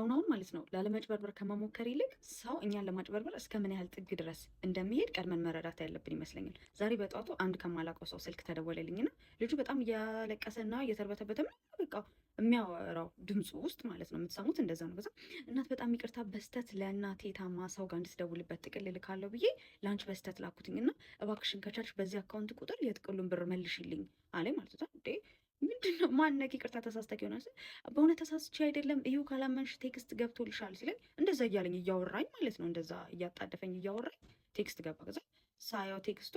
አሁን ማለት ነው ላለመጭበርበር ከመሞከር ይልቅ ሰው እኛን ለማጭበርበር እስከ ምን ያህል ጥግ ድረስ እንደሚሄድ ቀድመን መረዳት ያለብን ይመስለኛል። ዛሬ በጠዋቱ አንድ ከማላውቀው ሰው ስልክ ተደወለልኝና ልጁ በጣም እያለቀሰና እየተርበተበተ በቃ የሚያወራው ድምፁ ውስጥ ማለት ነው የምትሰሙት እንደዛ ነው። ከዛ እናት በጣም ይቅርታ በስተት ለእናቴ ታማ ሰው ጋር እንድትደውልበት ጥቅል ልካለሁ ብዬ ለአንቺ በስተት ላኩትኝና እባክሽን ከቻልሽ በዚህ አካውንት ቁጥር የጥቅሉን ብር መልሽልኝ አለኝ ማለት ነው። ምንድነው ማነቅ ይቅርታ ተሳስተክ ይሆናል ስል በእውነት ተሳስቼ አይደለም ይሄው ካላመንሽ ቴክስት ገብቶልሻል ሲለኝ እንደዛ እያለኝ እያወራኝ ማለት ነው እንደዛ እያጣደፈኝ እያወራኝ ቴክስት ገባ። ከዛ ሳያው ቴክስቱ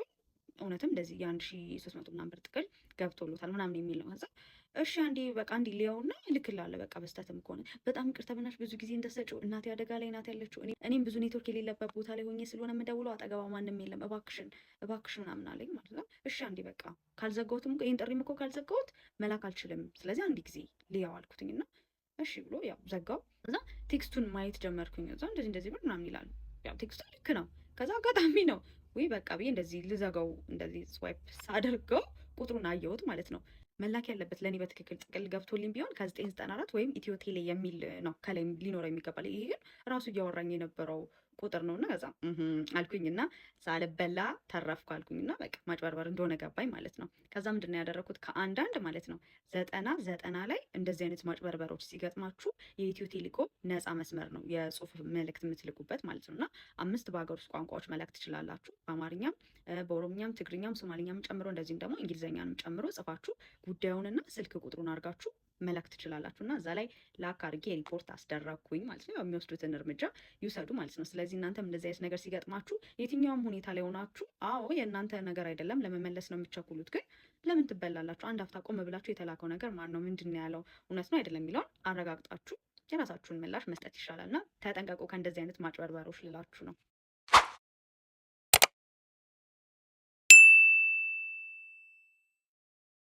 እውነትም እንደዚህ የ1300 ምናምን ብር ጥቅል ገብቶሎታል ምናምን የሚል ነው። ከዛ እሺ አንዴ በቃ እንዲ ሊያውና እልክልሃለሁ በቃ በስተትም ከሆነ በጣም ይቅርታ በእናትሽ ብዙ ጊዜ እንደሰጪው እናቴ አደጋ ላይ ናት ያለችው እኔም ብዙ ኔትወርክ የሌለበት ቦታ ላይ ሆኜ ስለሆነ የምደውለው አጠገባ ማንም የለም እባክሽን ምናምን አለኝ ማለት ነው። እሺ አንዴ በቃ ካልዘጋሁትም ይሄን ጥሪም እኮ ካልዘጋሁት መላክ አልችልም ስለዚህ አንድ ጊዜ ሊያው አልኩትኝና እሺ ብሎ ያው ዘጋው። ከዛ ቴክስቱን ማየት ጀመርኩኝ። ከዛ እንደዚህ ብር ምናምን ይላል። ያው ቴክስቱ ልክ ነው። ከዛ አጋጣሚ ነው ወይ በቃ ብዬ እንደዚህ ልዘጋው እንደዚህ ስዋይፕ ሳደርገው ቁጥሩን አየሁት ማለት ነው። መላክ ያለበት ለእኔ በትክክል ጥቅል ገብቶልኝ ቢሆን ከ994 ወይም ኢትዮ ቴሌ የሚል ነው ከላይ ሊኖረው የሚገባል። ይሄ ግን ራሱ እያወራኝ የነበረው ቁጥር ነው እና ከዛ አልኩኝና ሳልበላ ተረፍኩ አልኩኝና በቃ ማጭበርበር እንደሆነ ገባኝ ማለት ነው። ከዛ ምንድን ነው ያደረኩት ከአንዳንድ ማለት ነው 90 ላይ እንደዚህ አይነት ማጭበርበሮች ሲገጥማችሁ የኢትዮ ቴሌኮም ነፃ መስመር ነው የጽሁፍ መልእክት የምትልኩበት ማለት ነው እና 5 በሀገር ውስጥ ቋንቋዎች መላክ ትችላላችሁ። በአማርኛም፣ በኦሮምኛም፣ ትግርኛም፣ ሶማሊኛም ጨምሮ እንደዚህም ደግሞ እንግሊዝኛንም ጨምሮ ጽፋችሁ ጉዳዩንና ስልክ ቁጥሩን አድርጋችሁ መላክ ትችላላችሁ እና እዛ ላይ ላክ አድርጌ ሪፖርት አስደረግኩኝ ማለት ነው። የሚወስዱትን እርምጃ ይውሰዱ ማለት ነው። ስለዚህ እናንተም እንደዚህ አይነት ነገር ሲገጥማችሁ የትኛውም ሁኔታ ላይ ሆናችሁ አዎ የእናንተ ነገር አይደለም ለመመለስ ነው የምትቸኩሉት፣ ግን ለምን ትበላላችሁ? አንድ አፍታ ቆም ብላችሁ የተላከው ነገር ማን ነው ምንድን ነው ያለው እውነት ነው አይደለም የሚለውን አረጋግጣችሁ የራሳችሁን ምላሽ መስጠት ይሻላል እና ተጠንቀቁ ከእንደዚህ አይነት ማጭበርበሮች ልላችሁ ነው።